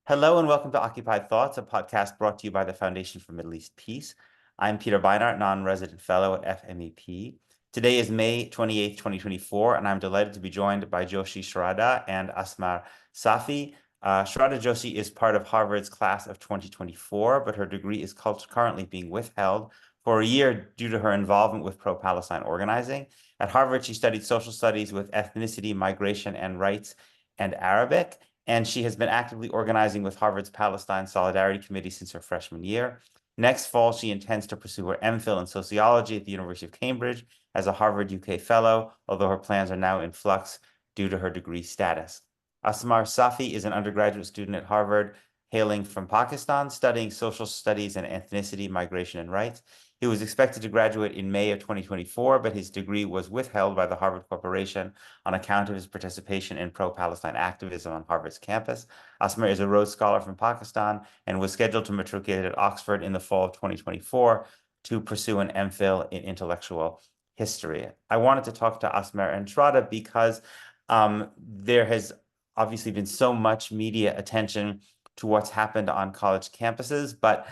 Hello and welcome to Occupied Thoughts, a podcast brought to you by the Foundation for Middle East Peace. I'm Peter Beinart, non-resident fellow at FMEP. Today is May 28th, 2024, and I'm delighted to be joined by Joshi Shraddha and Asmer Safi. Shraddha Joshi is part of Harvard's class of 2024, but her degree is currently being withheld for a year due to her involvement with pro-Palestine organizing. At Harvard, she studied social studies with ethnicity, migration, and rights, and Arabic. And she has been actively organizing with Harvard's Palestine Solidarity Committee since her freshman year. Next fall, she intends to pursue her MPhil in sociology at the University of Cambridge as a Harvard UK Fellow, although her plans are now in flux due to her degree status. Asmer Safi is an undergraduate student at Harvard, hailing from Pakistan, studying social studies and ethnicity, migration, and rights. He was expected to graduate in May of 2024, but his degree was withheld by the Harvard Corporation on account of his participation in pro-Palestine activism on Harvard's campus. Asmer is a Rhodes Scholar from Pakistan and was scheduled to matriculate at Oxford in the fall of 2024 to pursue an MPhil in intellectual history. I wanted to talk to Asmer and Shraddha because there has obviously been so much media attention to what's happened on college campuses, but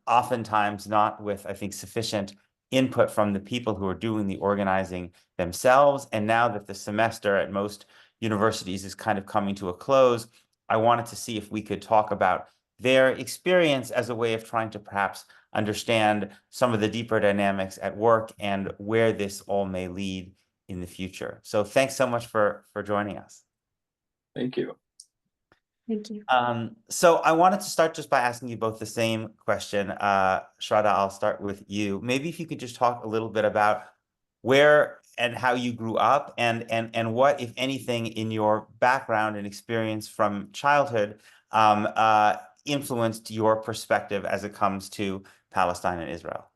oftentimes not with, I think, sufficient input from the people who are doing the organizing themselves. And now that the semester at most universities is kind of coming to a close, I wanted to see if we could talk about their experience as a way of trying to perhaps understand some of the deeper dynamics at work and where this all may lead in the future. So thanks so much for joining us. Thank you. Thank you. So I wanted to start just by asking you both the same question. Shraddha, I'll start with you. Maybe if you could just talk a little bit about where and how you grew up and what, if anything, in your background and experience from childhood influenced your perspective as it comes to Palestine and Israel.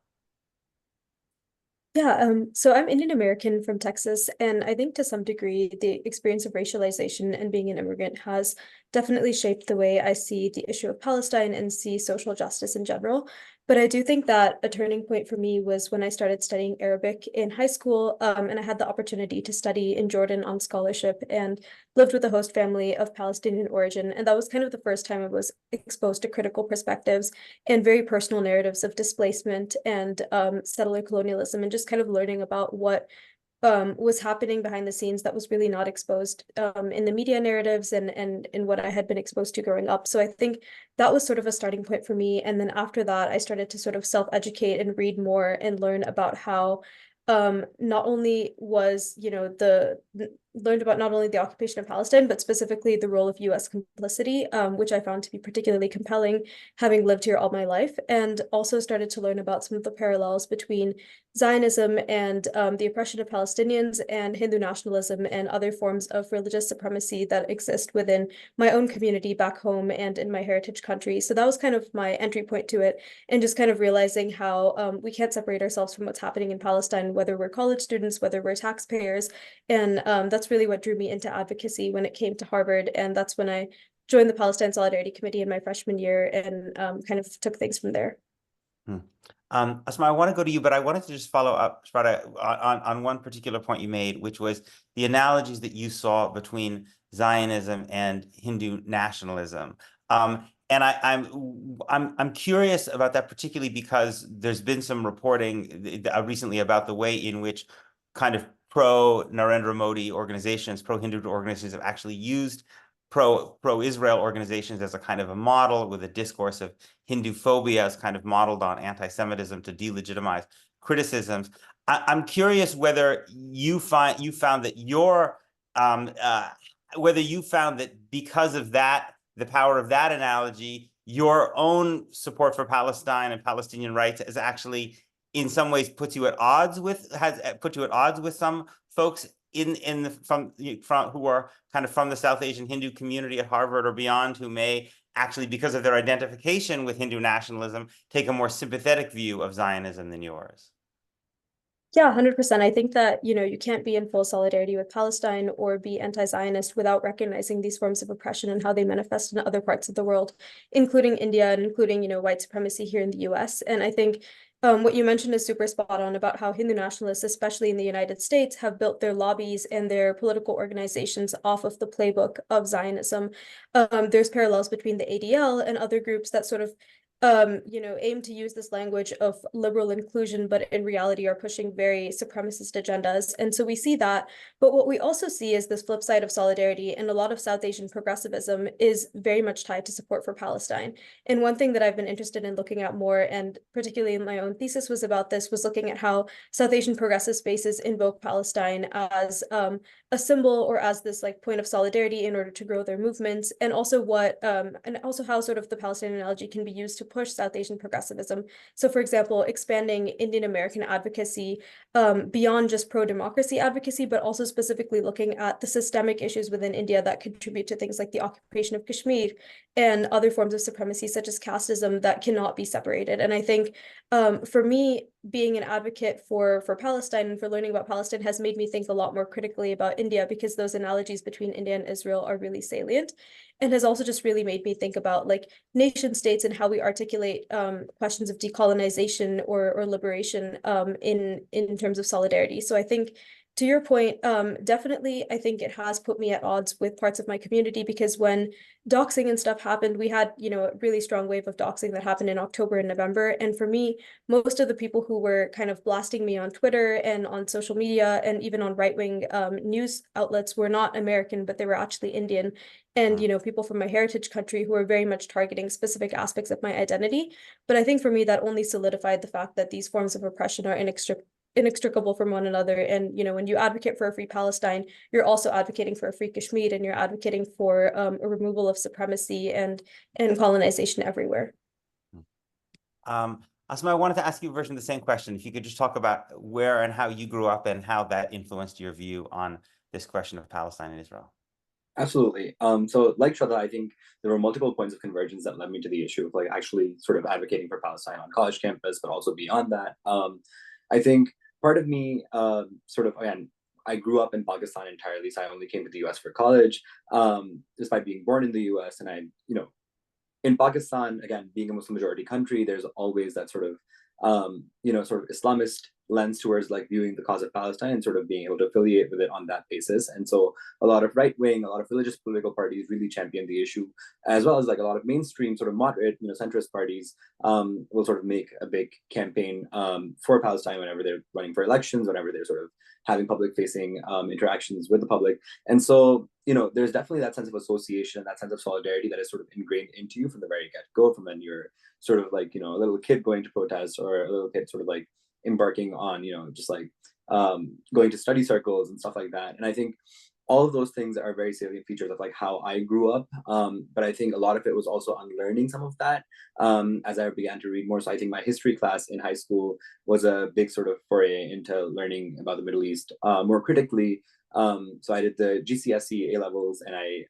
Yeah, so I'm Indian American from Texas, and I think to some degree the experience of racialization and being an immigrant has definitely shaped the way I see the issue of Palestine and see social justice in general. But I do think that a turning point for me was when I started studying Arabic in high school, and I had the opportunity to study in Jordan on scholarship and lived with a host family of Palestinian origin. And that was kind of the first time I was exposed to critical perspectives and very personal narratives of displacement and settler colonialism, and just kind of learning about what was happening behind the scenes that was really not exposed in the media narratives and in what I had been exposed to growing up. So I think that was sort of a starting point for me. And then after that, I started to sort of self-educate and read more and learn about how not only was, learned about not only the occupation of Palestine, but specifically the role of US complicity, which I found to be particularly compelling, having lived here all my life, and also started to learn about some of the parallels between Zionism and the oppression of Palestinians and Hindu nationalism and other forms of religious supremacy that exist within my own community back home and in my heritage country. So that was kind of my entry point to it, and just kind of realizing how we can't separate ourselves from what's happening in Palestine, whether we're college students, whether we're taxpayers. And that's really what drew me into advocacy when it came to Harvard. And that's when I joined the Palestine Solidarity Committee in my freshman year and kind of took things from there. Asma, I want to go to you, but I wanted to just follow up, Shraddha, on one particular point you made, which was the analogies that you saw between Zionism and Hindu nationalism. And I'm curious about that, particularly because there's been some reporting recently about the way in which kind of pro-Narendra Modi organizations, pro-Hindu organizations have actually used pro-Israel organizations as a kind of a model, with a discourse of Hindu phobia as kind of modeled on anti-Semitism to delegitimize criticisms. I'm curious whether you found that whether you found that because of that, the power of that analogy, your own support for Palestine and Palestinian rights is actually in some ways has put you at odds with some folks from who are kind of from the South Asian Hindu community at Harvard or beyond, who may actually, because of their identification with Hindu nationalism, take a more sympathetic view of Zionism than yours. Yeah, 100%. I think that, you can't be in full solidarity with Palestine or be anti-Zionist without recognizing these forms of oppression and how they manifest in other parts of the world, including India and including, white supremacy here in the US. And I think What you mentioned is super spot on about how Hindu nationalists, especially in the United States, have built their lobbies and their political organizations off of the playbook of Zionism. There's parallels between the ADL and other groups that sort of aim to use this language of liberal inclusion, but in reality are pushing very supremacist agendas. And so we see that. But what we also see is this flip side of solidarity, and a lot of South Asian progressivism is very much tied to support for Palestine. And one thing that I've been interested in looking at more, and particularly in my own thesis was about this, was looking at how South Asian progressive spaces invoke Palestine as a symbol or as this like point of solidarity in order to grow their movements, and also how sort of the Palestinian analogy can be used to push South Asian progressivism. So, for example, expanding Indian American advocacy beyond just pro-democracy advocacy, but also specifically looking at the systemic issues within India that contribute to things like the occupation of Kashmir and other forms of supremacy, such as casteism, that cannot be separated. And I think for me, being an advocate for Palestine and for learning about Palestine has made me think a lot more critically about India, because those analogies between India and Israel are really salient, and has also just really made me think about like nation states and how we articulate questions of decolonization or liberation in terms of solidarity. So I think, to your point, definitely, I think it has put me at odds with parts of my community, because when doxing and stuff happened, we had, a really strong wave of doxing that happened in October and November. And for me, most of the people who were kind of blasting me on Twitter and on social media and even on right-wing news outlets were not American, but they were actually Indian. And, people from my heritage country who were very much targeting specific aspects of my identity. But I think for me, that only solidified the fact that these forms of oppression are inextricable from one another. And, when you advocate for a free Palestine, you're also advocating for a free Kashmir, and you're advocating for a removal of supremacy and colonization everywhere. Asma, I wanted to ask you a version of the same question. If you could just talk about where and how you grew up and how that influenced your view on this question of Palestine and Israel. Absolutely. So like Shraddha, I think there were multiple points of convergence that led me to the issue of like actually sort of advocating for Palestine on college campus, but also beyond that. I think part of me again, I grew up in Pakistan entirely, so I only came to the US for college, despite being born in the US. And in Pakistan, again, being a Muslim majority country, there's always that sort of Islamist lens towards like viewing the cause of Palestine and sort of being able to affiliate with it on that basis. And so a lot of right wing, a lot of religious political parties really champion the issue, as well as like a lot of mainstream sort of moderate, centrist parties will sort of make a big campaign for Palestine whenever they're running for elections, whenever they're sort of having public facing interactions with the public. And so, there's definitely that sense of association, that sense of solidarity that is sort of ingrained into you from the very get-go, from when you're sort of like, a little kid going to protest, or a little kid sort of like embarking on, just like going to study circles and stuff like that. And I think all of those things are very salient features of like how I grew up. But I think a lot of it was also unlearning some of that as I began to read more. So I think my history class in high school was a big sort of foray into learning about the Middle East more critically. So I did the GCSE A levels, and I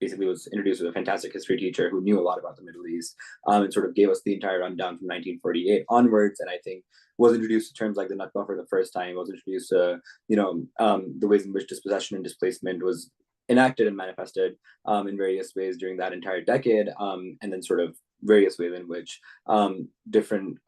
basically was introduced with a fantastic history teacher who knew a lot about the Middle East and sort of gave us the entire rundown from 1948 onwards. And I think was introduced to terms like the Nakba for the first time, was introduced to, the ways in which dispossession and displacement was enacted and manifested in various ways during that entire decade, and then sort of various ways in which different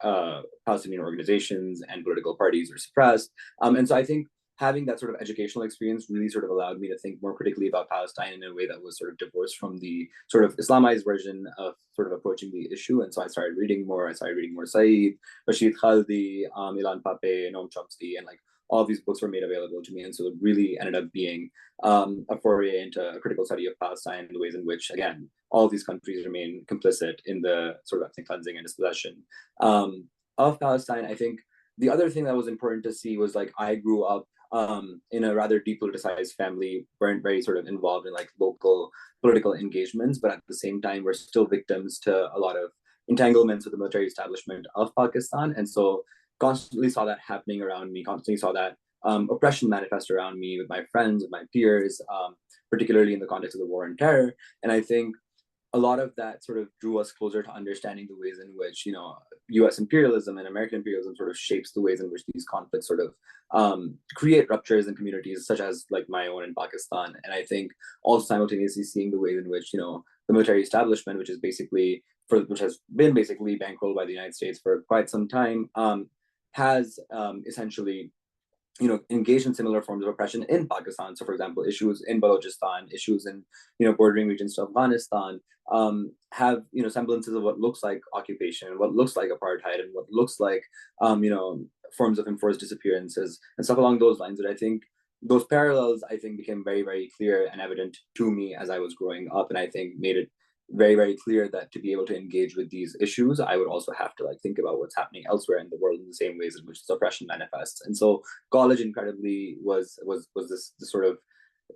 Palestinian organizations and political parties were suppressed. And so I think having that sort of educational experience really sort of allowed me to think more critically about Palestine in a way that was sort of divorced from the sort of Islamized version of sort of approaching the issue. And so I started reading more. I started reading more Said, Rashid Khaldi, Ilan Pape, Noam Chomsky, and like all of these books were made available to me. And so it really ended up being a foray into a critical study of Palestine and the ways in which, again, all of these countries remain complicit in the sort of ethnic cleansing and dispossession of Palestine. I think the other thing that was important to see was like I grew up in a rather depoliticized family, weren't very sort of involved in like local political engagements, but at the same time, we're still victims to a lot of entanglements with the military establishment of Pakistan. And so constantly saw that happening around me, constantly saw that oppression manifest around me with my friends, with my peers, particularly in the context of the war on terror. And I think a lot of that sort of drew us closer to understanding the ways in which, US imperialism and American imperialism sort of shapes the ways in which these conflicts sort of create ruptures in communities such as like my own in Pakistan. And I think also simultaneously seeing the ways in which, the military establishment, which is basically which has been basically bankrolled by the United States for quite some time, has essentially engaged in similar forms of oppression in Pakistan. So, for example, issues in Balochistan, issues in bordering regions to Afghanistan, have semblances of what looks like occupation, what looks like apartheid, and what looks like forms of enforced disappearances and stuff along those lines. That I think those parallels became very, very clear and evident to me as I was growing up, and I think made it very, very clear that to be able to engage with these issues, I would also have to think about what's happening elsewhere in the world in the same ways in which suppression manifests. And so college incredibly was this sort of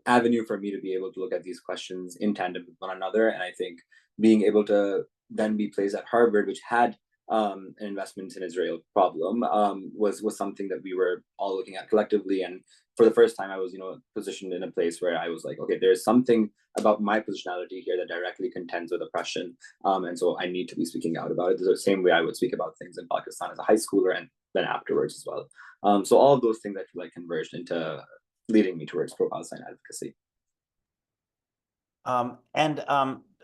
avenue for me to be able to look at these questions in tandem with one another. And I think being able to then be placed at Harvard, which had an investment in Israel problem, was something that we were all looking at collectively. And for the first time, I was, positioned in a place where I was like, okay, there's something about my positionality here that directly contends with oppression. And so I need to be speaking out about it the same way I would speak about things in Pakistan as a high schooler and then afterwards as well. So all of those things actually converged into leading me towards pro-Palestine advocacy.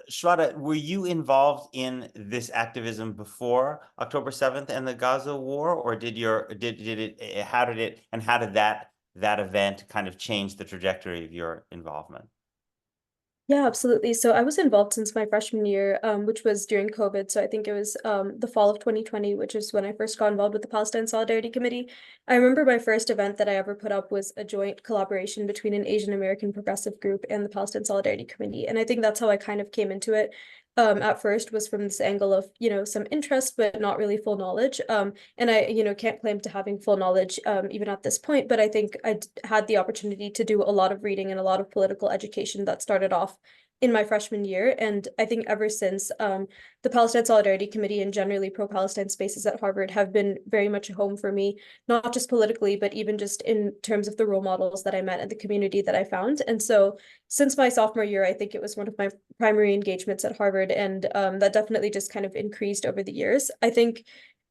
Shraddha, were you involved in this activism before October 7th and the Gaza war, or how did that event kind of change the trajectory of your involvement? Yeah, absolutely. So I was involved since my freshman year, which was during COVID. So I think it was the fall of 2020, which is when I first got involved with the Palestine Solidarity Committee. I remember my first event that I ever put up was a joint collaboration between an Asian American progressive group and the Palestine Solidarity Committee. And I think that's how I kind of came into it. At first was from this angle of, some interest, but not really full knowledge. And I, can't claim to having full knowledge even at this point, but I think I had the opportunity to do a lot of reading and a lot of political education that started off in my freshman year. And I think ever since, the Palestine Solidarity Committee and generally pro-Palestine spaces at Harvard have been very much a home for me, not just politically, but even just in terms of the role models that I met and the community that I found. And so since my sophomore year, I think it was one of my primary engagements at Harvard, and that definitely just kind of increased over the years. I think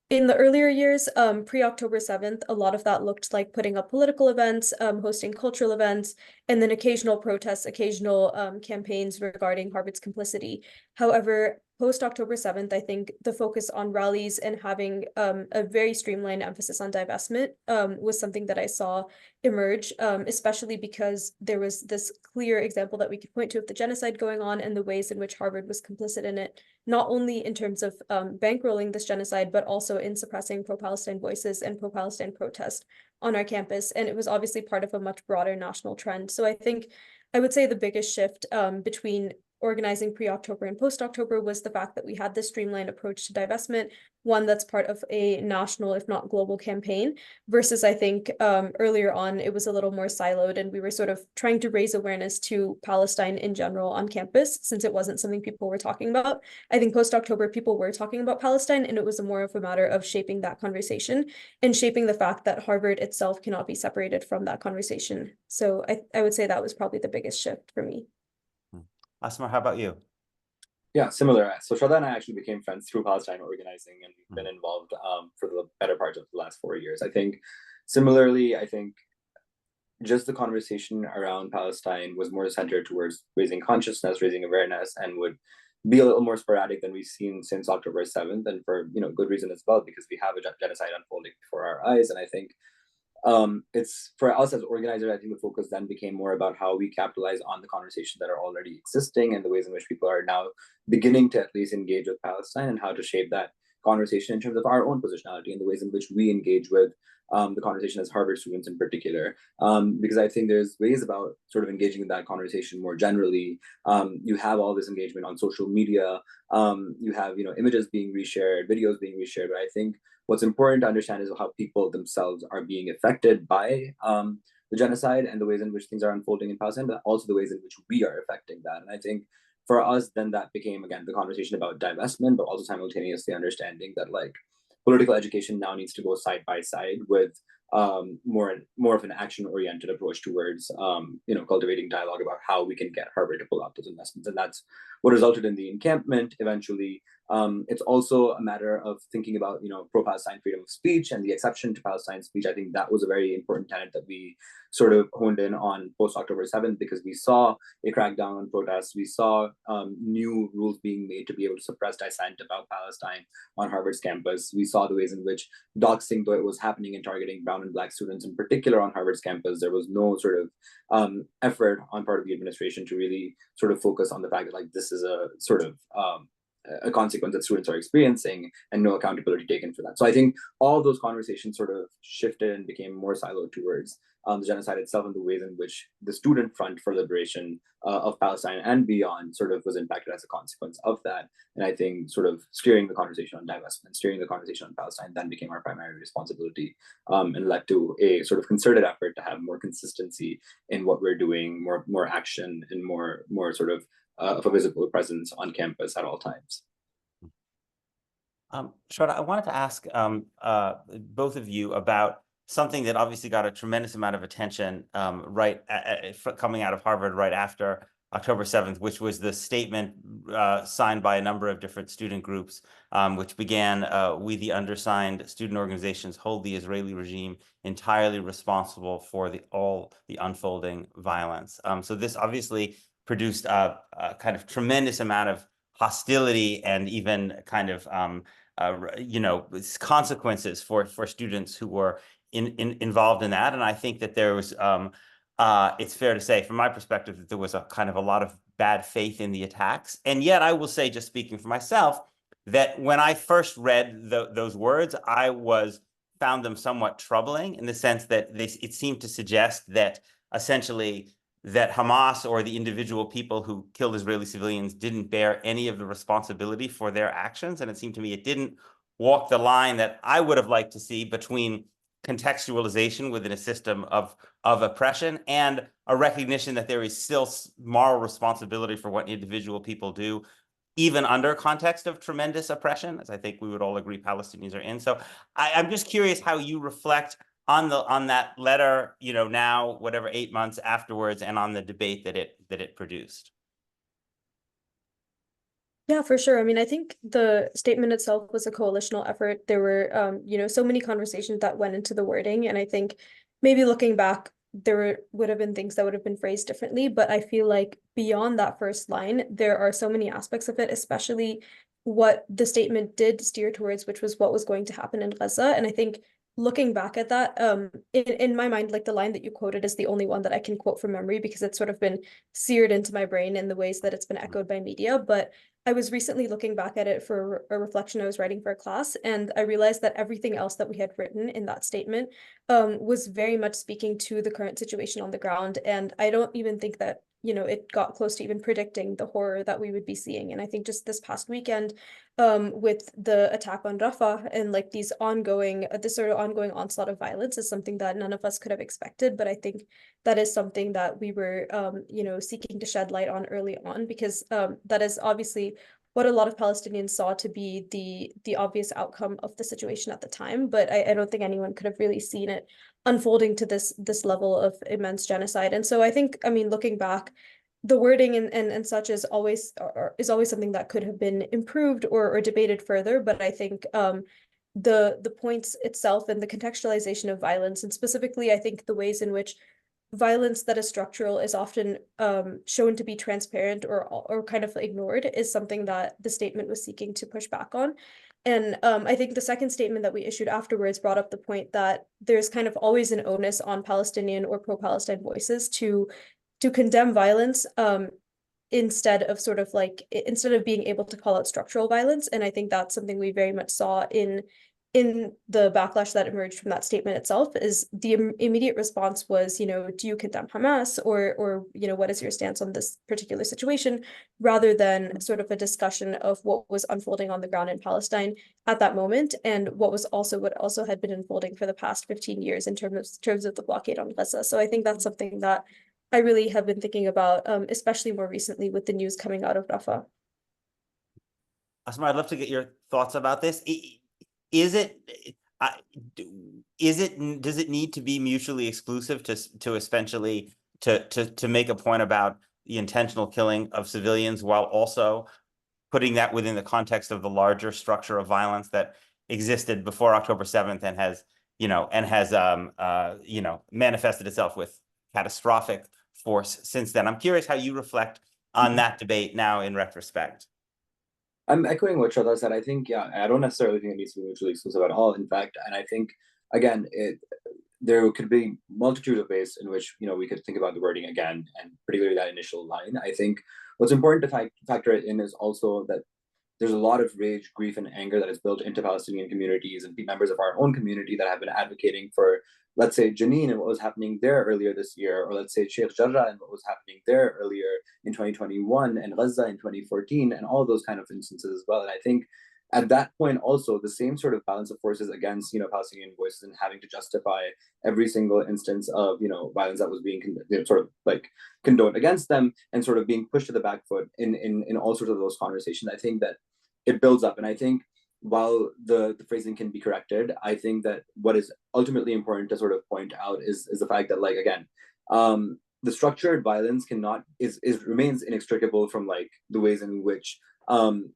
in the earlier years, pre-October 7th, a lot of that looked like putting up political events, hosting cultural events, and then occasional protests, occasional campaigns regarding Harvard's complicity. However, post-October 7th, I think the focus on rallies and having a very streamlined emphasis on divestment was something that I saw emerge, especially because there was this clear example that we could point to of the genocide going on and the ways in which Harvard was complicit in it, not only in terms of bankrolling this genocide, but also in suppressing pro-Palestine voices and pro-Palestine protest on our campus. And it was obviously part of a much broader national trend. So I think I would say the biggest shift between organizing pre-October and post-October was the fact that we had this streamlined approach to divestment, one that's part of a national, if not global campaign, versus I think earlier on, it was a little more siloed and we were sort of trying to raise awareness to Palestine in general on campus, since it wasn't something people were talking about. I think post-October, people were talking about Palestine, and it was more of a matter of shaping that conversation and shaping the fact that Harvard itself cannot be separated from that conversation. So I would say that was probably the biggest shift for me. Asmer, how about you? Yeah, similar. So Shraddha and I actually became friends through Palestine organizing, and we've been involved for the better part of the last 4 years. I think similarly, just the conversation around Palestine was more centered towards raising consciousness, raising awareness, and would be a little more sporadic than we've seen since October 7th, and for good reason as well, because we have a genocide unfolding before our eyes. And I think it's for us as organizers, I think the focus then became more about how we capitalize on the conversations that are already existing and the ways in which people are now beginning to at least engage with Palestine, and how to shape that conversation in terms of our own positionality and the ways in which we engage with the conversation as Harvard students in particular. Because I think there's ways about sort of engaging in that conversation more generally. You have all this engagement on social media. You have images being reshared, videos being reshared. But I think what's important to understand is how people themselves are being affected by the genocide and the ways in which things are unfolding in Palestine, but also the ways in which we are affecting that. And I think for us, then that became, again, the conversation about divestment, but also simultaneously understanding that political education now needs to go side by side with more of an action-oriented approach towards cultivating dialogue about how we can get Harvard to pull out those investments. And that's what resulted in the encampment eventually, It's also a matter of thinking about, pro-Palestine freedom of speech and the exception to Palestine speech. I think that was a very important tenet that we sort of honed in on post-October 7th, because we saw a crackdown on protests. We saw new rules being made to be able to suppress dissent about Palestine on Harvard's campus. We saw the ways in which doxing, though it was happening and targeting brown and black students in particular on Harvard's campus, there was no sort of effort on part of the administration to really sort of focus on the fact that like this is a sort of a consequence that students are experiencing, and no accountability taken for that. So I think all those conversations sort of shifted and became more siloed towards the genocide itself, and the ways in which the student front for liberation of Palestine and beyond sort of was impacted as a consequence of that. And I think sort of steering the conversation on divestment, steering the conversation on Palestine then became our primary responsibility, and led to a sort of concerted effort to have more consistency in what we're doing, more action, and more sort of a visible presence on campus at all times. Shraddha, I wanted to ask both of you about something that obviously got a tremendous amount of attention coming out of Harvard right after October 7th, which was the statement signed by a number of different student groups, which began, "We, the undersigned student organizations, hold the Israeli regime entirely responsible for all the unfolding violence." So this obviously produced a kind of tremendous amount of hostility and even kind of consequences for students who were involved in that. And I think that there was it's fair to say from my perspective that there was a kind of a lot of bad faith in the attacks. And yet I will say, just speaking for myself, that when I first read those words, I found them somewhat troubling, in the sense that it seemed to suggest that essentially that Hamas or the individual people who killed Israeli civilians didn't bear any of the responsibility for their actions. And it seemed to me it didn't walk the line that I would have liked to see between contextualization within a system of oppression and a recognition that there is still moral responsibility for what individual people do, even under context of tremendous oppression, as I think we would all agree Palestinians are in. So I'm just curious how you reflect on that letter, now, whatever, 8 months afterwards, and on the debate that it produced. Yeah, for sure. I mean, I think the statement itself was a coalitional effort. There were, so many conversations that went into the wording, and I think maybe looking back, there would have been things that would have been phrased differently. But I feel like beyond that first line, there are so many aspects of it, especially what the statement did steer towards, which was what was going to happen in Gaza. And I think looking back at that, in my mind, like the line that you quoted is the only one that I can quote from memory, because it's sort of been seared into my brain in the ways that it's been echoed by media. But I was recently looking back at it for a reflection I was writing for a class, and I realized that everything else that we had written in that statement was very much speaking to the current situation on the ground. And I don't even think that, it got close to even predicting the horror that we would be seeing. And I think just this past weekend, with the attack on Rafah and like this sort of ongoing onslaught of violence is something that none of us could have expected. But I think that is something that we were, seeking to shed light on early on, because that is obviously what a lot of Palestinians saw to be the obvious outcome of the situation at the time. But I don't think anyone could have really seen it unfolding to this level of immense genocide. And so I think, I mean, looking back, the wording and such is always something that could have been improved or debated further. But I think the points itself and the contextualization of violence, and specifically, I think the ways in which violence that is structural is often shown to be transparent or kind of ignored, is something that the statement was seeking to push back on. And I think the second statement that we issued afterwards brought up the point that there's kind of always an onus on Palestinian or pro-Palestine voices to condemn violence instead of being able to call out structural violence. And I think that's something we very much saw in the backlash that emerged from that statement itself. Is the immediate response was, do you condemn Hamas, or what is your stance on this particular situation, rather than sort of a discussion of what was unfolding on the ground in Palestine at that moment, and what also had been unfolding for the past 15 years in terms of the blockade on Gaza. So I think that's something that I really have been thinking about, especially more recently with the news coming out of Rafah. Asmer, I'd love to get your thoughts about this. Does it need to be mutually exclusive to essentially to make a point about the intentional killing of civilians, while also putting that within the context of the larger structure of violence that existed before October 7th and has, manifested itself with catastrophic force since then. I'm curious how you reflect on that debate now in retrospect. I'm echoing what Shraddha said. I think, yeah, I don't necessarily think it needs to be mutually exclusive at all. In fact, and I think, again, there could be multitude of ways in which we could think about the wording again, and particularly that initial line. I think what's important to factor it in is also that there's a lot of rage, grief, and anger that is built into Palestinian communities and members of our own community that have been advocating for, let's say, Jenin and what was happening there earlier this year, or let's say Sheikh Jarrah and what was happening there earlier in 2021, and Gaza in 2014, and all those kind of instances as well. And I think at that point also the same sort of balance of forces against Palestinian voices and having to justify every single instance of violence that was being sort of like condoned against them and sort of being pushed to the back foot in all sorts of those conversations. I think that it builds up, and I think while the phrasing can be corrected, I think that what is ultimately important to sort of point out is the fact that, like, again, the structured violence remains inextricable from like the ways in which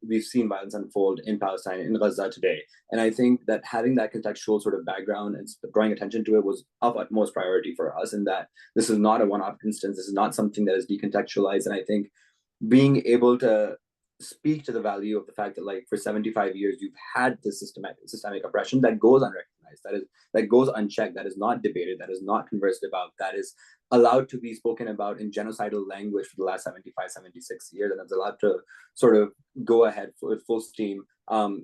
we've seen violence unfold in Palestine, in Gaza today. And I think that having that contextual sort of background and drawing attention to it was of utmost priority for us, and that this is not a one-off instance. This is not something that is decontextualized. And I think being able to speak to the value of the fact that, like, for 75 years you've had this systemic oppression that goes unrecognized, that goes unchecked, that is not debated, that is not conversed about, that is allowed to be spoken about in genocidal language for the last 75, 76 years, and it's allowed to sort of go ahead with full steam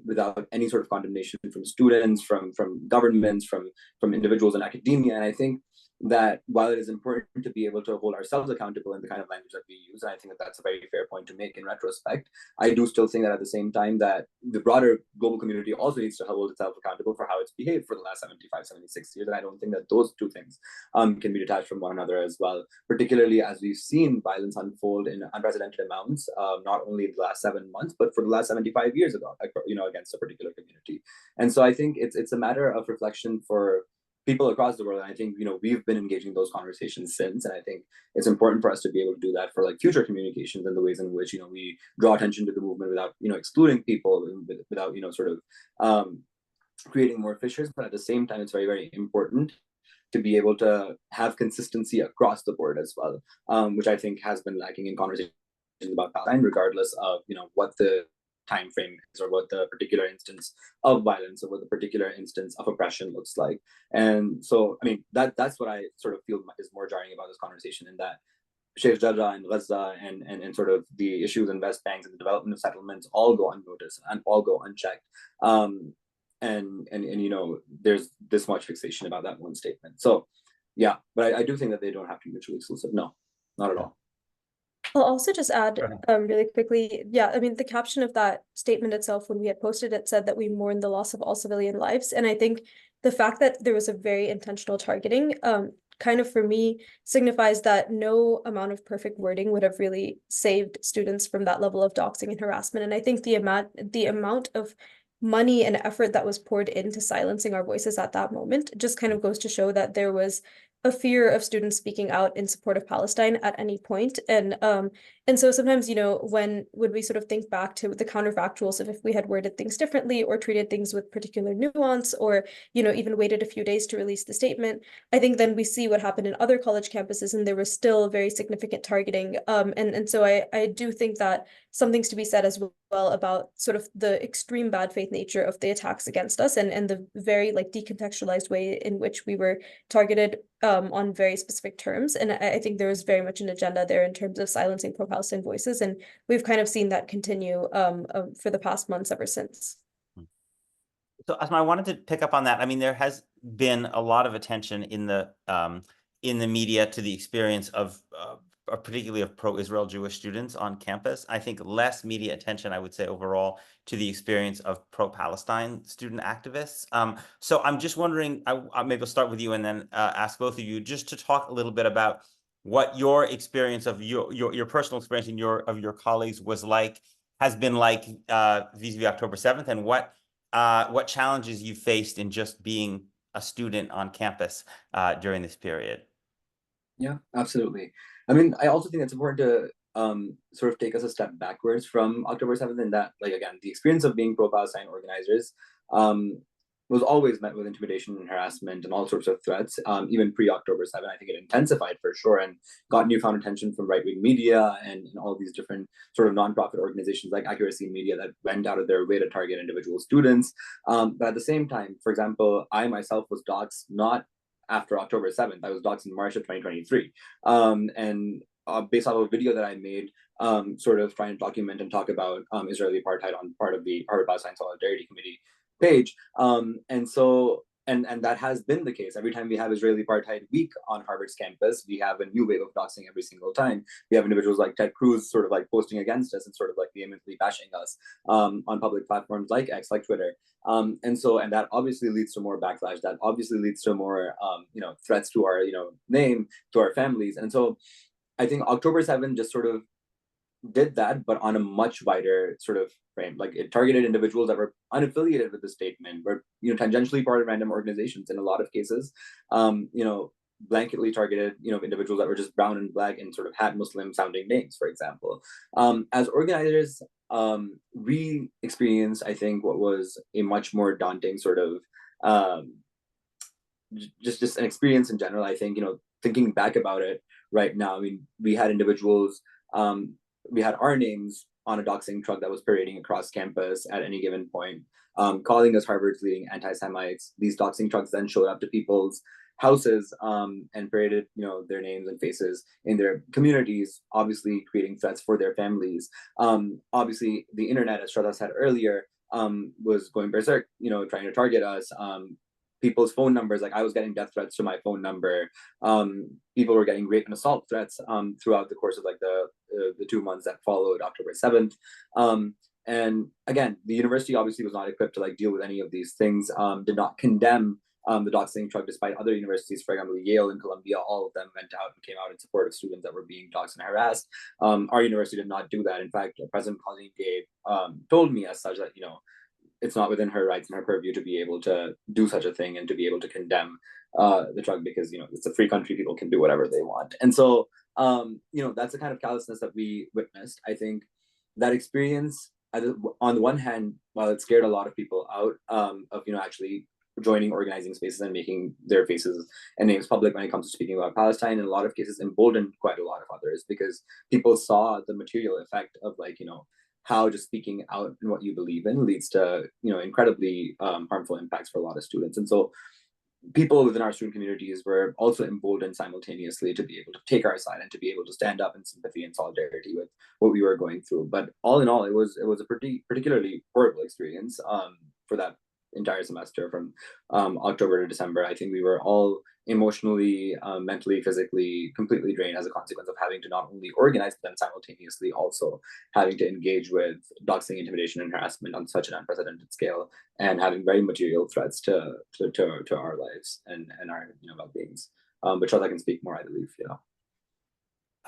without any sort of condemnation from students, from governments, from individuals in academia. And I think that while it is important to be able to hold ourselves accountable in the kind of language that we use, and I think that that's a very fair point to make in retrospect, I do still think that at the same time that the broader global community also needs to hold itself accountable for how it's behaved for the last 75, 76 years. And I don't think that those two things can be detached from one another as well, particularly as we've seen violence unfold in unprecedented amounts, not only in the last 7 months, but for the last 75 years ago, against a particular community. And so I think it's a matter of reflection for people across the world. And I think, we've been engaging those conversations since, and I think it's important for us to be able to do that for like future communications and the ways in which, we draw attention to the movement without, excluding people, without, sort of creating more fissures. But at the same time, it's very, very important to be able to have consistency across the board as well, which I think has been lacking in conversations about Palestine, regardless of, what the time frame is, or what the particular instance of violence, or what the particular instance of oppression looks like. And so, I mean, that's what I sort of feel is more jarring about this conversation, in that Sheikh Jarrah and Gaza and sort of the issues in West Banks and the development of settlements all go unnoticed and all go unchecked. And there's this much fixation about that one statement. So yeah, but I do think that they don't have to be mutually exclusive. No, not at all. I'll also just add really quickly, yeah, I mean, the caption of that statement itself, when we had posted it, said that we mourn the loss of all civilian lives. And I think the fact that there was a very intentional targeting kind of, for me, signifies that no amount of perfect wording would have really saved students from that level of doxing and harassment. And I think the amount of money and effort that was poured into silencing our voices at that moment just kind of goes to show that there was a fear of students speaking out in support of Palestine at any point. And so sometimes, when we sort of think back to the counterfactuals of if we had worded things differently or treated things with particular nuance, or, even waited a few days to release the statement, I think then we see what happened in other college campuses, and there was still very significant targeting. And so I do think that something's to be said as well about sort of the extreme bad faith nature of the attacks against us, and the very like decontextualized way in which we were targeted on very specific terms. And I think there was very much an agenda there in terms of silencing pro-Palestine voices, and we've kind of seen that continue for the past months ever since. So Asmer, I wanted to pick up on that. I mean, there has been a lot of attention in the media to the experience of particularly of pro-Israel Jewish students on campus. I think less media attention, I would say, overall, to the experience of pro-Palestine student activists. So I'm just wondering, maybe I'll start with you and then ask both of you just to talk a little bit about what your experience of your personal experience and of your colleagues has been like vis-a-vis October 7th, and what challenges you faced in just being a student on campus during this period. Yeah, absolutely. I mean, I also think it's important to sort of take us a step backwards from October 7th, and that, like, again, the experience of being pro-Palestine organizers was always met with intimidation and harassment and all sorts of threats, even pre-October 7. I think it intensified for sure and got newfound attention from right-wing media and all these different sort of nonprofit organizations like Accuracy Media that went out of their way to target individual students. But at the same time, for example, I myself was doxxed not after October 7th. I was doxxed in March of 2023. And based off of a video that I made, sort of trying to document and talk about Israeli apartheid on part of the Harvard Palestine Solidarity Committee page. And that has been the case. Every time we have Israeli Apartheid Week on Harvard's campus, we have a new wave of doxing every single time. We have individuals like Ted Cruz sort of like posting against us and sort of like vehemently bashing us on public platforms like X, like Twitter. And that obviously leads to more backlash. That obviously leads to more, threats to our, name, to our families. And so I think October 7th just sort of did that, but on a much wider sort of frame. Like, it targeted individuals that were unaffiliated with the statement, were tangentially part of random organizations in a lot of cases. Blanketly targeted individuals that were just brown and black and sort of had Muslim sounding names, for example. As organizers, we experienced, I think, what was a much more daunting sort of just an experience in general. I think thinking back about it right now, I mean, we had individuals. We had our names on a doxing truck that was parading across campus at any given point, calling us Harvard's leading anti-Semites. These doxing trucks then showed up to people's houses and paraded, their names and faces in their communities, obviously creating threats for their families. Obviously, the internet, as Shraddha said earlier, was going berserk, trying to target us. People's phone numbers, like I was getting death threats to my phone number. People were getting rape and assault threats throughout the course of like the 2 months that followed October 7th. And again, the university obviously was not equipped to like deal with any of these things, did not condemn the doxing truck, despite other universities, for example, Yale and Columbia, all of them went out and came out in support of students that were being doxed and harassed. Our university did not do that. In fact, President Colleen Gay told me as such that, it's not within her rights and her purview to be able to do such a thing and to be able to condemn the truck, because it's a free country, people can do whatever they want. And so that's the kind of callousness that we witnessed. I think that experience, on the one hand, while it scared a lot of people out of actually joining organizing spaces and making their faces and names public when it comes to speaking about Palestine, in a lot of cases emboldened quite a lot of others, because people saw the material effect of how just speaking out in what you believe in leads to incredibly harmful impacts for a lot of students. And so people within our student communities were also emboldened simultaneously to be able to take our side and to be able to stand up in sympathy and solidarity with what we were going through. But all in all, it was a particularly horrible experience for that entire semester from October to December. I think we were all emotionally, mentally, physically completely drained as a consequence of having to not only organize, but then simultaneously also having to engage with doxing, intimidation, and harassment on such an unprecedented scale, and having very material threats to our lives and our well-beings. But Shraddha can speak more, I believe.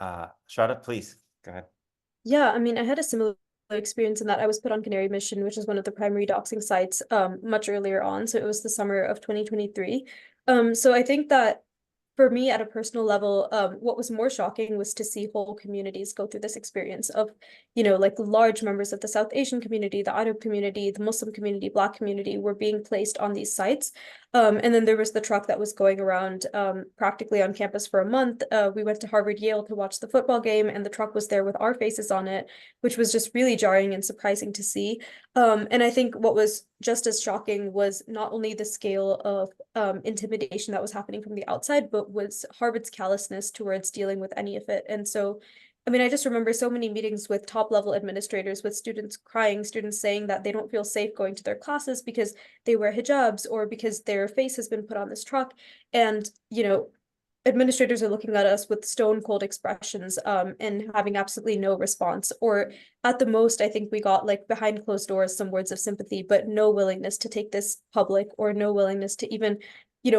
Shraddha, please go ahead. Yeah, I mean, I had a similar experience in that I was put on Canary Mission, which is one of the primary doxing sites, much earlier on. So it was the summer of 2023. So I think that for me, at a personal level, what was more shocking was to see whole communities go through this experience of, like large members of the South Asian community, the Arab community, the Muslim community, Black community were being placed on these sites. And then there was the truck that was going around practically on campus for a month. We went to Harvard Yale to watch the football game, and the truck was there with our faces on it, which was just really jarring and surprising to see. And I think what was just as shocking was not only the scale of intimidation that was happening from the outside, but was Harvard's callousness towards dealing with any of it. And so, I mean, I just remember so many meetings with top-level administrators, with students crying, students saying that they don't feel safe going to their classes because they wear hijabs or because their face has been put on this truck. And, administrators are looking at us with stone cold expressions and having absolutely no response. Or at the most, I think we got like behind closed doors some words of sympathy, but no willingness to take this public or no willingness to even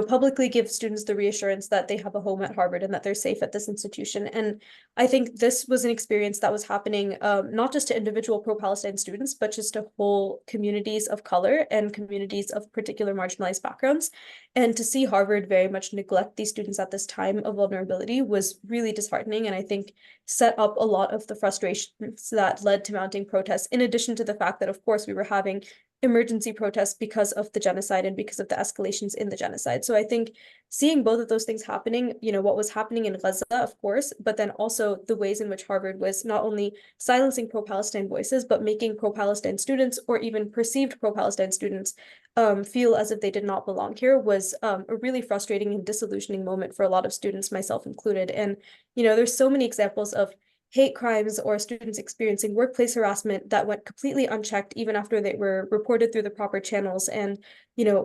publicly give students the reassurance that they have a home at Harvard and that they're safe at this institution. And I think this was an experience that was happening not just to individual pro-Palestine students, but just to whole communities of color and communities of particular marginalized backgrounds. And to see Harvard very much neglect these students at this time of vulnerability was really disheartening, and I think set up a lot of the frustrations that led to mounting protests, in addition to the fact that, of course, we were having emergency protests because of the genocide and because of the escalations in the genocide. So I think seeing both of those things happening, what was happening in Gaza, of course, but then also the ways in which Harvard was not only silencing pro-Palestine voices, but making pro-Palestine students or even perceived pro-Palestine students feel as if they did not belong here was a really frustrating and disillusioning moment for a lot of students, myself included. And, there's so many examples of hate crimes or students experiencing workplace harassment that went completely unchecked even after they were reported through the proper channels. And,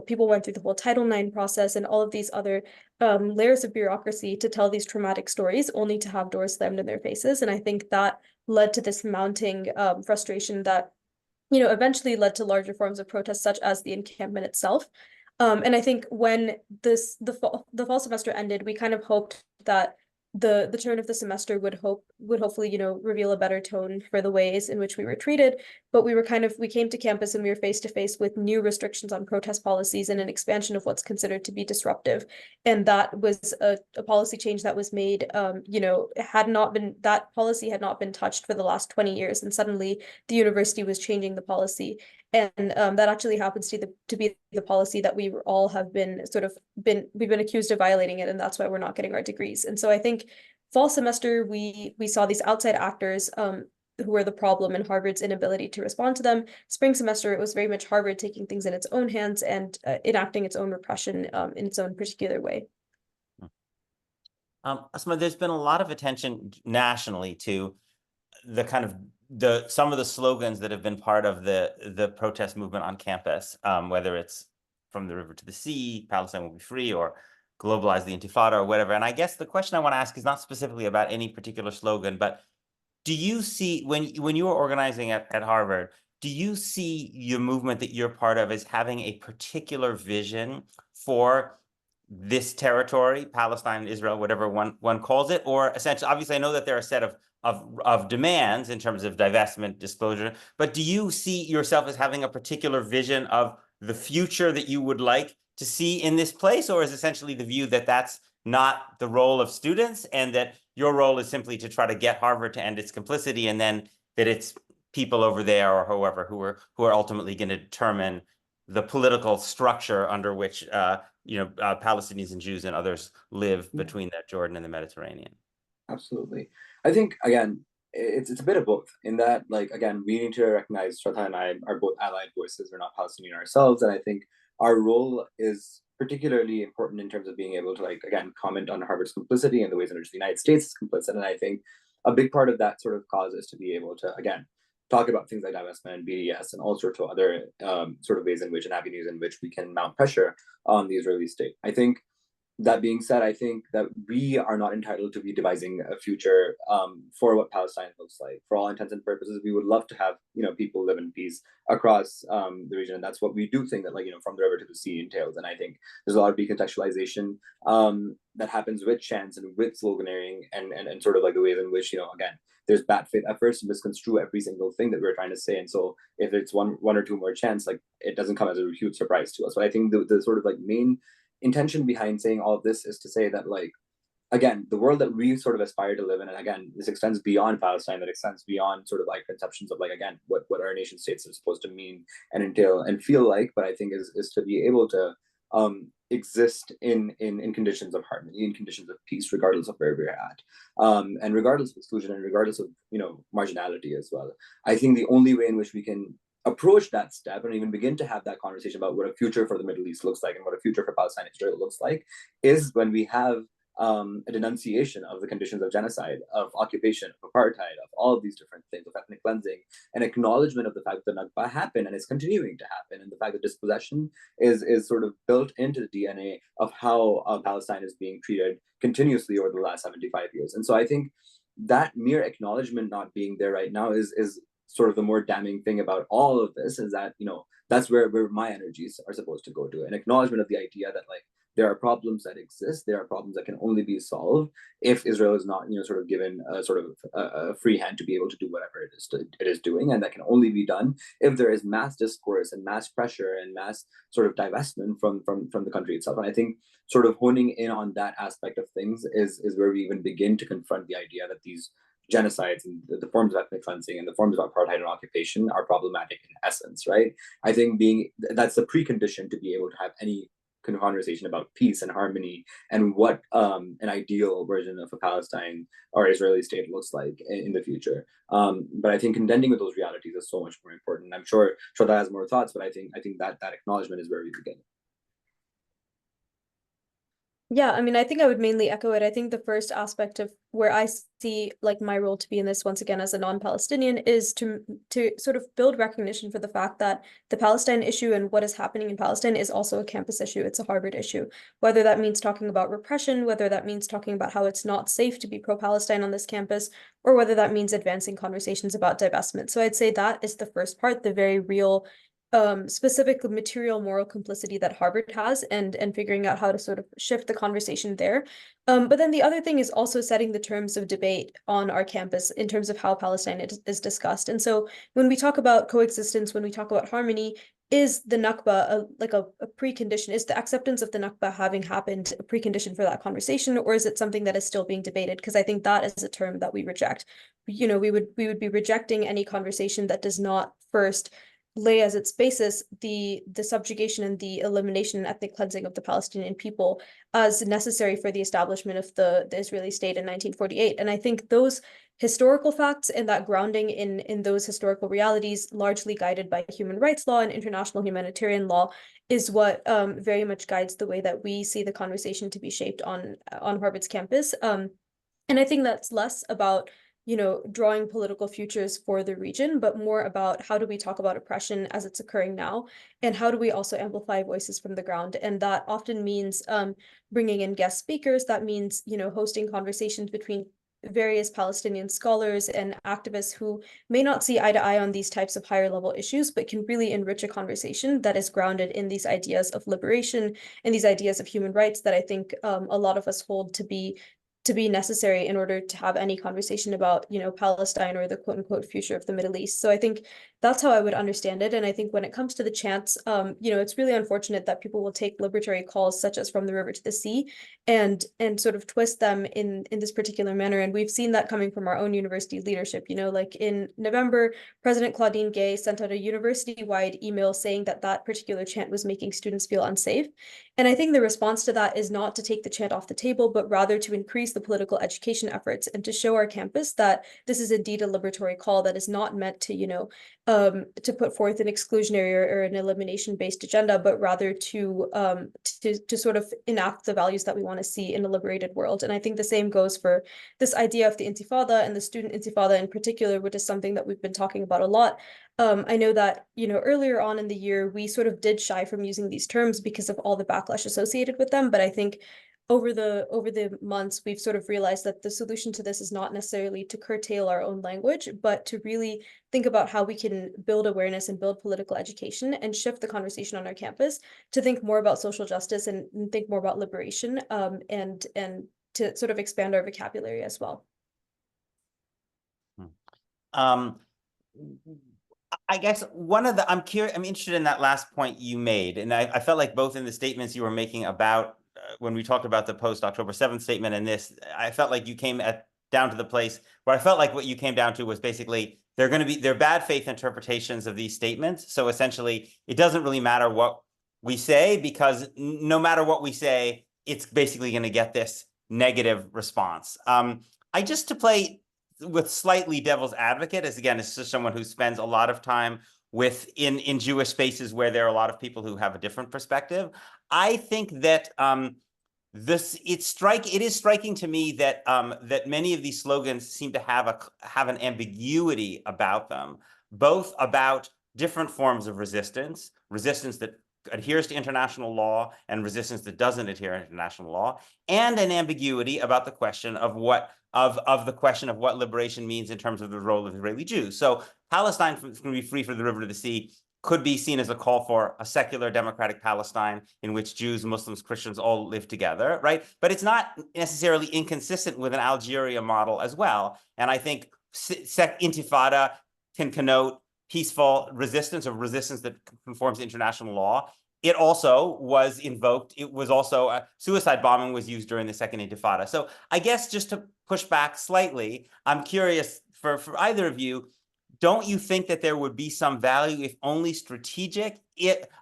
people went through the whole Title IX process and all of these other layers of bureaucracy to tell these traumatic stories, only to have doors slammed in their faces. And I think that led to this mounting frustration that, eventually led to larger forms of protest, such as the encampment itself. And I think when the fall semester ended, we kind of hoped that the turn of the semester would hopefully, reveal a better tone for the ways in which we were treated. But we came to campus and we were face to face with new restrictions on protest policies and an expansion of what's considered to be disruptive. And that was a policy change that was made, that policy had not been touched for the last 20 years. And suddenly the university was changing the policy. And that actually happens to be the policy that we all have we've been accused of violating it, and that's why we're not getting our degrees. And so I think fall semester we saw these outside actors who were the problem and Harvard's inability to respond to them. Spring semester, it was very much Harvard taking things in its own hands and enacting its own repression in its own particular way. Asmer, there's been a lot of attention nationally to the kind of some of the slogans that have been part of the protest movement on campus, whether it's from the river to the sea, Palestine will be free, or globalize the Intifada, or whatever. And I guess the question I want to ask is not specifically about any particular slogan, but do you see, when you were organizing at Harvard, do you see your movement that you're part of as having a particular vision for this territory, Palestine, Israel, whatever one calls it, or essentially, obviously, I know that there are a set of demands in terms of divestment, disclosure, but do you see yourself as having a particular vision of the future that you would like to see in this place, or is essentially the view that that's not the role of students and that your role is simply to try to get Harvard to end its complicity, and then that it's people over there or whoever who are ultimately going to determine the political structure under which Palestinians and Jews and others live between that Jordan and the Mediterranean? Absolutely. I think, again, it's a bit of both in that, like, again, we need to recognize Shraddha and I are both allied voices. We're not Palestinian ourselves. And I think our role is particularly important in terms of being able to, like, again, comment on Harvard's complicity and the ways in which the United States is complicit. And I think a big part of that sort of cause is to be able to, again, talk about things like divestment and BDS and all sorts of other sort of ways in which and avenues in which we can mount pressure on the Israeli state. I think that being said, I think that we are not entitled to be devising a future for what Palestine looks like. For all intents and purposes, we would love to have people live in peace across the region, and that's what we do think that, like, from the river to the sea entails. And I think there's a lot of decontextualization that happens with chants and with sloganeering and sort of like the ways in which again, there's bad faith efforts to misconstrue every single thing that we're trying to say. And so if it's one or two more chants, like, it doesn't come as a huge surprise to us. But I think the sort of like main intention behind saying all of this is to say that, like, again, the world that we sort of aspire to live in, and again, this extends beyond Palestine, that extends beyond sort of like conceptions of, like, again, what our nation states are supposed to mean and entail and feel like, but I think is to be able to exist in conditions of harmony, in conditions of peace, regardless of where we're at, and regardless of exclusion and regardless of marginality as well. I think the only way in which we can approach that step and even begin to have that conversation about what a future for the Middle East looks like and what a future for Palestine and Israel looks like is when we have a denunciation of the conditions of genocide, of occupation, of apartheid, of all of these different things, of ethnic cleansing, an acknowledgement of the fact that the Nakba happened and is continuing to happen, and the fact that dispossession is sort of built into the DNA of how Palestine is being treated continuously over the last 75 years. And so I think that mere acknowledgement not being there right now is sort of the more damning thing about all of this, is that that's where my energies are supposed to go to, an acknowledgement of the idea that, like, there are problems that exist. There are problems that can only be solved if Israel is not, sort of given a sort of a free hand to be able to do whatever it is doing, and that can only be done if there is mass discourse and mass pressure and mass sort of divestment from the country itself. And I think sort of honing in on that aspect of things is where we even begin to confront the idea that these genocides and the forms of ethnic cleansing and the forms of apartheid and occupation are problematic in essence, right? I think that's the precondition to be able to have any conversation about peace and harmony and what an ideal version of a Palestine or Israeli state looks like in the future. But I think contending with those realities is so much more important. I'm sure Shraddha has more thoughts, but I think that acknowledgement is where we begin. Yeah, I mean, I think I would mainly echo it. I think the first aspect of where I see like my role to be in this, once again, as a non-Palestinian, is to sort of build recognition for the fact that the Palestine issue and what is happening in Palestine is also a campus issue. It's a Harvard issue. Whether that means talking about repression, whether that means talking about how it's not safe to be pro-Palestine on this campus, or whether that means advancing conversations about divestment. So I'd say that is the first part, the very real specific material moral complicity that Harvard has, and figuring out how to sort of shift the conversation there. But then the other thing is also setting the terms of debate on our campus in terms of how Palestine is discussed. And so when we talk about coexistence, when we talk about harmony, is the Nakba a precondition? Is the acceptance of the Nakba having happened a precondition for that conversation, or is it something that is still being debated? Because I think that is a term that we reject. We would be rejecting any conversation that does not first lay as its basis the subjugation and the elimination and ethnic cleansing of the Palestinian people as necessary for the establishment of the Israeli state in 1948. And I think those historical facts and that grounding in those historical realities, largely guided by human rights law and international humanitarian law, is what very much guides the way that we see the conversation to be shaped on Harvard's campus. And I think that's less about drawing political futures for the region, but more about how do we talk about oppression as it's occurring now, and how do we also amplify voices from the ground. And that often means bringing in guest speakers. That means, hosting conversations between various Palestinian scholars and activists who may not see eye to eye on these types of higher level issues, but can really enrich a conversation that is grounded in these ideas of liberation and these ideas of human rights that I think a lot of us hold to be necessary in order to have any conversation about, Palestine or the quote unquote future of the Middle East. So I think that's how I would understand it. And I think when it comes to the chants, it's really unfortunate that people will take liberatory calls such as from the river to the sea and sort of twist them in this particular manner. And we've seen that coming from our own university leadership. Like in November, President Claudine Gay sent out a university-wide email saying that particular chant was making students feel unsafe. And I think the response to that is not to take the chant off the table, but rather to increase the political education efforts and to show our campus that this is indeed a liberatory call that is not meant to, to put forth an exclusionary or an elimination-based agenda, but rather to sort of enact the values that we want to see in a liberated world. And I think the same goes for this idea of the Intifada and the student Intifada in particular, which is something that we've been talking about a lot. I know that, earlier on in the year, we sort of did shy from using these terms because of all the backlash associated with them. But I think over the months, we've sort of realized that the solution to this is not necessarily to curtail our own language, but to really think about how we can build awareness and build political education and shift the conversation on our campus to think more about social justice and think more about liberation, and to sort of expand our vocabulary as well. I guess I'm interested in that last point you made, and I felt like both in the statements you were making about when we talked about the post-October 7th statement and this, I felt like you came down to the place where I felt like what you came down to was basically they're bad faith interpretations of these statements. So essentially, it doesn't really matter what we say, because no matter what we say, it's basically going to get this negative response. To play with slightly devil's advocate, as just someone who spends a lot of time in Jewish spaces where there are a lot of people who have a different perspective. I think that it is striking to me that that many of these slogans seem to have an ambiguity about them, both about different forms of resistance that adheres to international law and resistance that doesn't adhere to international law, and an ambiguity about the question of what liberation means in terms of the role of Israeli Jews. So Palestine can be free from the river to the sea could be seen as a call for a secular democratic Palestine in which Jews, Muslims, Christians all live together, right? But it's not necessarily inconsistent with an Algeria model as well. And I think intifada can connote peaceful resistance or resistance that conforms to international law. It also was invoked. It was also suicide bombing was used during the second Intifada. So I guess just to push back slightly, I'm curious for either of you, don't you think that there would be some value, if only strategic,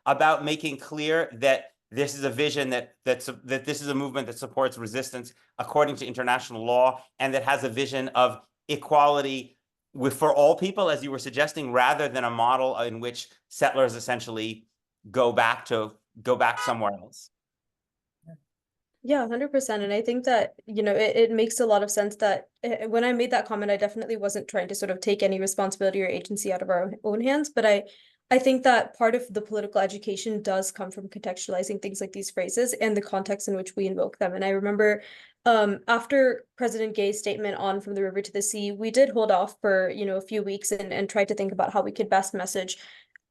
about making clear that this is a vision that this is a movement that supports resistance according to international law and that has a vision of equality for all people, as you were suggesting, rather than a model in which settlers essentially go back somewhere else? Yeah, 100%. And I think that, it makes a lot of sense that when I made that comment, I definitely wasn't trying to sort of take any responsibility or agency out of our own hands. But I think that part of the political education does come from contextualizing things like these phrases and the context in which we invoke them. And I remember after President Gay's statement on From the River to the Sea, we did hold off for, a few weeks and tried to think about how we could best message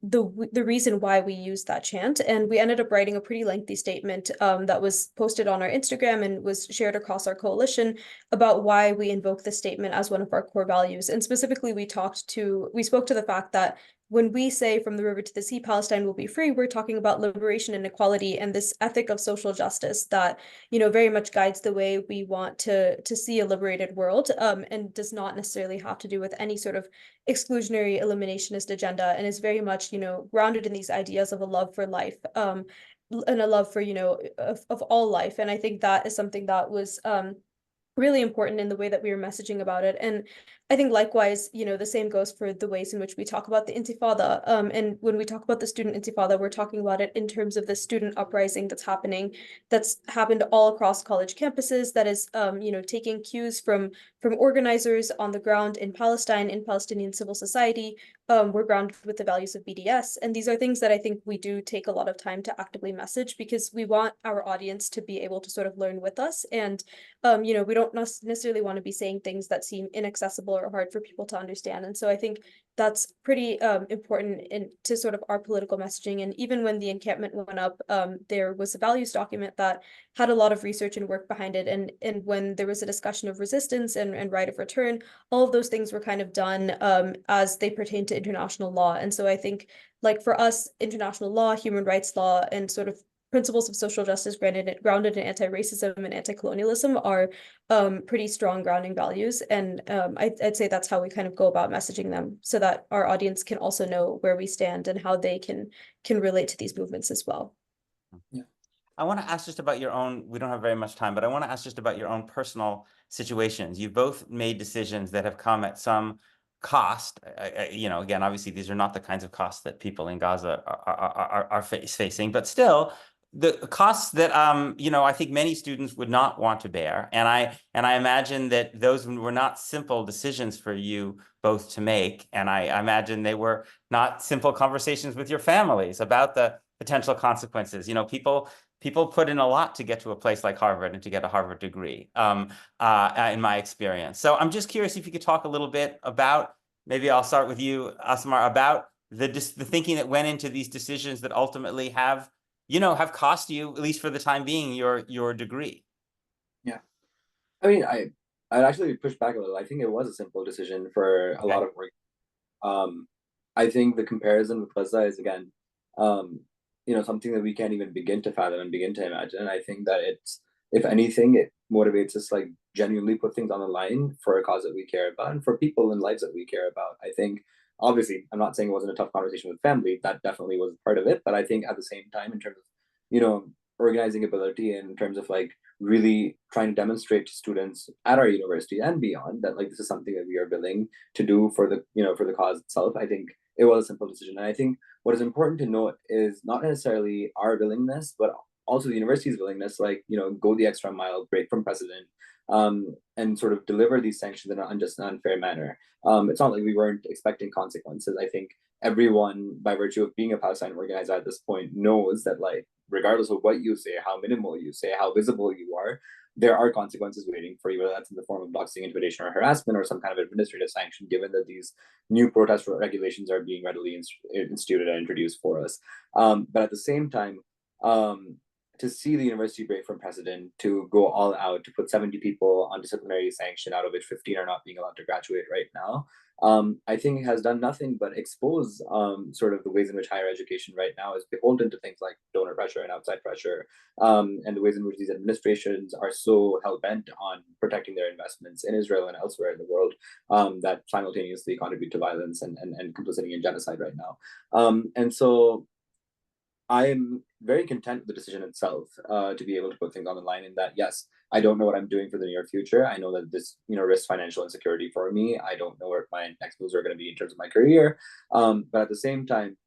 the reason why we used that chant. And we ended up writing a pretty lengthy statement that was posted on our Instagram and was shared across our coalition about why we invoke this statement as one of our core values. And specifically, we spoke to the fact that when we say From the River to the Sea, Palestine will be free, we're talking about liberation and equality and this ethic of social justice that, very much guides the way we want to see a liberated world, and does not necessarily have to do with any sort of exclusionary eliminationist agenda, and is very much, grounded in these ideas of a love for life, and a love for, of all life. And I think that is something that was really important in the way that we were messaging about it. And I think likewise, the same goes for the ways in which we talk about the Intifada. And when we talk about the student Intifada, we're talking about it in terms of the student uprising that's happened all across college campuses, that is, taking cues from organizers on the ground in Palestine, in Palestinian civil society. We're grounded with the values of BDS. And these are things that I think we do take a lot of time to actively message, because we want our audience to be able to sort of learn with us. And we don't necessarily want to be saying things that seem inaccessible or hard for people to understand. And so I think that's pretty important to sort of our political messaging. And even when the encampment went up, there was a values document that had a lot of research and work behind it. And when there was a discussion of resistance and right of return, all of those things were kind of done as they pertain to international law. And so I think, like, for us, international law, human rights law, and sort of principles of social justice grounded in anti-racism and anti-colonialism are pretty strong grounding values. And I'd say that's how we kind of go about messaging them, so that our audience can also know where we stand and how they can relate to these movements as well. Yeah. I want to ask just about your own, we don't have very much time, but I want to ask just about your own personal situations. You both made decisions that have come at some cost. Again, obviously, these are not the kinds of costs that people in Gaza are facing, but still, the costs that I think many students would not want to bear, and I imagine that those were not simple decisions for you both to make, and I imagine they were not simple conversations with your families about the potential consequences. People put in a lot to get to a place like Harvard and to get a Harvard degree, in my experience. So I'm just curious if you could talk a little bit about, maybe I'll start with you, Asmer, about the thinking that went into these decisions that ultimately have cost you, at least for the time being, your degree. Yeah. I mean, I'd actually push back a little. I think it was a simple decision for a lot of work. I think the comparison with Gaza is, again, something that we can't even begin to fathom and begin to imagine. And I think that it's, if anything, it motivates us like genuinely put things on the line for a cause that we care about and for people and lives that we care about. I think, obviously, I'm not saying it wasn't a tough conversation with family. That definitely was part of it. But I think at the same time, in terms of, organizing ability, and in terms of like really trying to demonstrate to students at our university and beyond that like this is something that we are willing to do for the for the cause itself, I think it was a simple decision. And I think what is important to note is not necessarily our willingness, but also the university's willingness, like, go the extra mile, break from precedent, and sort of deliver these sanctions in an unjust and unfair manner. It's not like we weren't expecting consequences. I think everyone, by virtue of being a Palestine organizer at this point, knows that, like, regardless of what you say, how minimal you say, how visible you are, there are consequences waiting for you, whether that's in the form of doxing, intimidation, or harassment, or some kind of administrative sanction, given that these new protest regulations are being readily instituted and introduced for us. But at the same time, to see the university break from precedent, to go all out, to put 70 people on disciplinary sanction, out of which 15 are not being allowed to graduate right now, I think it has done nothing but expose sort of the ways in which higher education right now is beholden to things like donor pressure and outside pressure, and the ways in which these administrations are so hell-bent on protecting their investments in Israel and elsewhere in the world, that simultaneously contribute to violence and complicity in genocide right now. And so I am very content with the decision itself, to be able to put things on the line in that, yes, I don't know what I'm doing for the near future. I know that this, risks financial insecurity for me. I don't know where my next moves are going to be in terms of my career. But at the same time,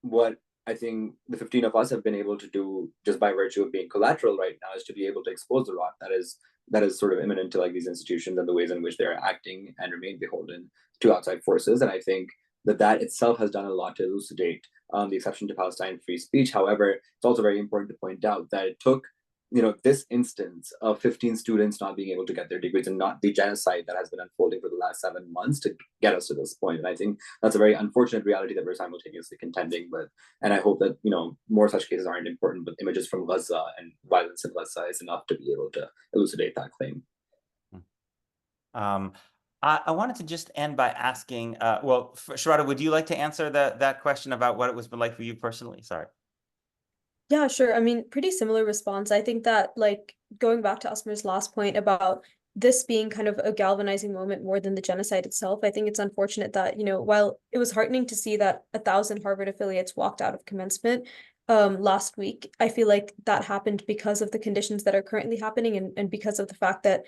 what I think the 15 of us have been able to do just by virtue of being collateral right now is to be able to expose the rot that is sort of imminent to like these institutions and the ways in which they're acting and remain beholden to outside forces. And I think that itself has done a lot to elucidate the exception to Palestine free speech. However, it's also very important to point out that it took, this instance of 15 students not being able to get their degrees and not the genocide that has been unfolding for the last 7 months to get us to this point. And I think that's a very unfortunate reality that we're simultaneously contending with. And I hope that, more such cases aren't important, but images from Gaza and violence in Gaza is enough to be able to elucidate that claim. I wanted to just end by asking, well, Shraddha, would you like to answer that question about what it was been like for you personally? Sorry. Yeah, sure. I mean, pretty similar response. I think that, like, going back to Asmer's last point about this being kind of a galvanizing moment more than the genocide itself, I think it's unfortunate that, while it was heartening to see that 1,000 Harvard affiliates walked out of commencement last week, I feel like that happened because of the conditions that are currently happening and because of the fact that,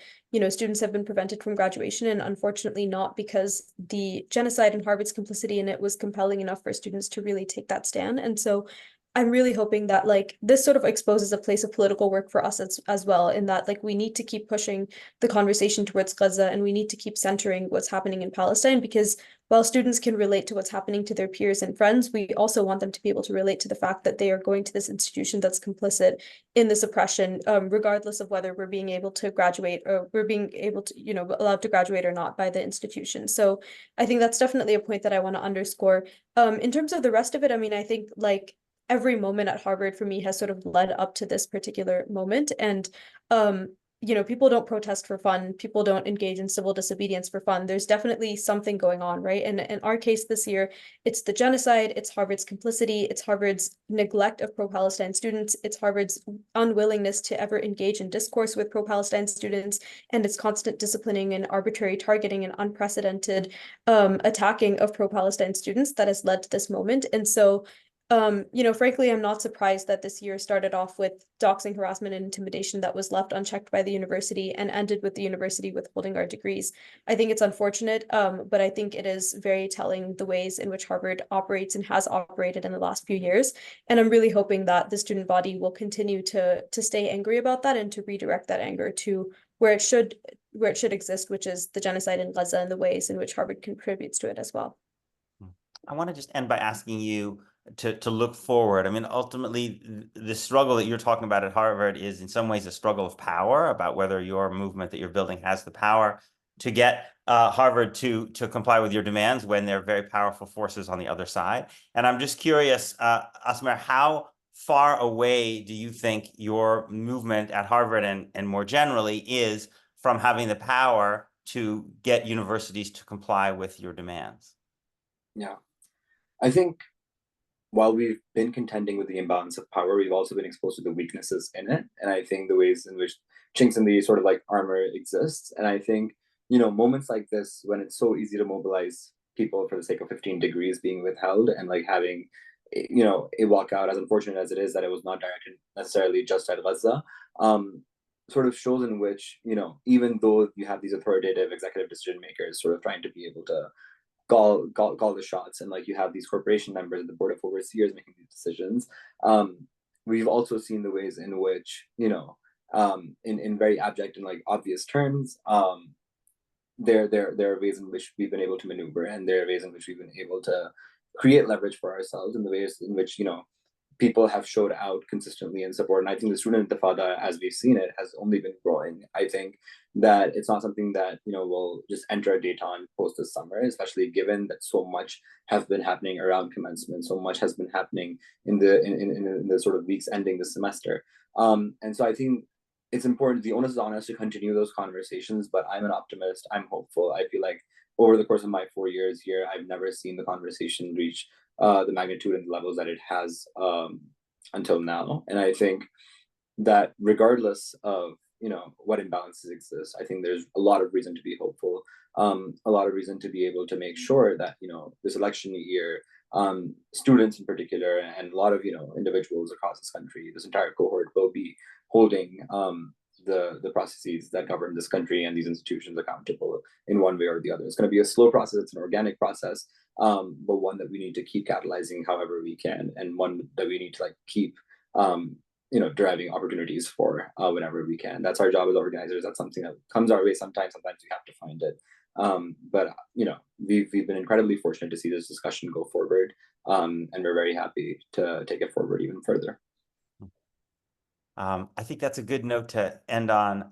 students have been prevented from graduation, and unfortunately not because the genocide and Harvard's complicity in it was compelling enough for students to really take that stand. And so I'm really hoping that like this sort of exposes a place of political work for us as well, in that like we need to keep pushing the conversation towards Gaza, and we need to keep centering what's happening in Palestine, because while students can relate to what's happening to their peers and friends, we also want them to be able to relate to the fact that they are going to this institution that's complicit in this oppression, regardless of whether we're being able to graduate or we're being able to, allowed to graduate or not by the institution. So I think that's definitely a point that I want to underscore. In terms of the rest of it, I mean, I think like every moment at Harvard for me has sort of led up to this particular moment. And, people don't protest for fun. People don't engage in civil disobedience for fun. There's definitely something going on, right? And in our case this year, it's the genocide, it's Harvard's complicity, it's Harvard's neglect of pro-Palestine students, it's Harvard's unwillingness to ever engage in discourse with pro-Palestine students, and its constant disciplining and arbitrary targeting and unprecedented attacking of pro-Palestine students that has led to this moment. And so frankly, I'm not surprised that this year started off with doxing, harassment, and intimidation that was left unchecked by the university and ended with the university withholding our degrees. I think it's unfortunate, but I think it is very telling the ways in which Harvard operates and has operated in the last few years. And I'm really hoping that the student body will continue to stay angry about that and to redirect that anger to where it should exist, which is the genocide in Gaza and the ways in which Harvard contributes to it as well. I want to just end by asking you to look forward. I mean, ultimately, the struggle that you're talking about at Harvard is in some ways a struggle of power, about whether your movement that you're building has the power to get Harvard to comply with your demands when there are very powerful forces on the other side. And I'm just curious, Asmer, how far away do you think your movement at Harvard and more generally is from having the power to get universities to comply with your demands? Yeah, I think while we've been contending with the imbalance of power, we've also been exposed to the weaknesses in it. And I think the ways in which chinks in the sort of like armor exists. And I think, moments like this, when it's so easy to mobilize people for the sake of 15 degrees being withheld and like having, a walkout, as unfortunate as it is that it was not directed necessarily just at Gaza, sort of shows in which, even though you have these authoritative executive decision makers sort of trying to be able to call the shots, and like you have these corporation members and the board of overseers making these decisions, we've also seen the ways in which in very abject and like obvious terms, there are ways in which we've been able to maneuver, and there are ways in which we've been able to create leverage for ourselves, in the ways in which people have showed out consistently in support. And I think the student intifada, as we've seen it, has only been growing. I think that it's not something that, will just enter a détente post this summer, especially given that so much has been happening around commencement, so much has been happening in the sort of weeks ending the semester. And so I think it's important, the onus is on us to continue those conversations, but I'm an optimist, I'm hopeful. I feel like over the course of my 4 years here, I've never seen the conversation reach the magnitude and the levels that it has until now. And I think that regardless of what imbalances exist, I think there's a lot of reason to be hopeful, a lot of reason to be able to make sure that this election year, students in particular, and a lot of individuals across this country, this entire cohort will be holding the processes that govern this country and these institutions accountable in one way or the other. It's going to be a slow process, it's an organic process, but one that we need to keep catalyzing however we can, and one that we need to keep deriving opportunities for whenever we can. That's our job as organizers. That's something that comes our way sometimes we have to find it. But we've been incredibly fortunate to see this discussion go forward, and we're very happy to take it forward even further. I think that's a good note to end on.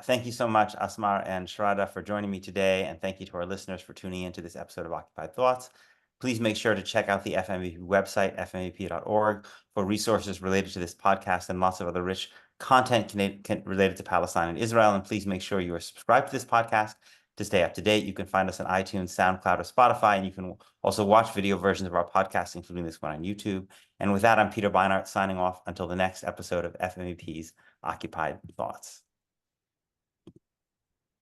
Thank you so much, Asmer and Shraddha, for joining me today, and thank you to our listeners for tuning into this episode of Occupied Thoughts. Please make sure to check out the FMEP website, fmep.org, for resources related to this podcast and lots of other rich content related to Palestine and Israel. And please make sure you are subscribed to this podcast to stay up to date. You can find us on iTunes, SoundCloud, or Spotify, and you can also watch video versions of our podcast, including this one on YouTube. And with that, I'm Peter Beinart signing off until the next episode of FMEP's Occupied Thoughts.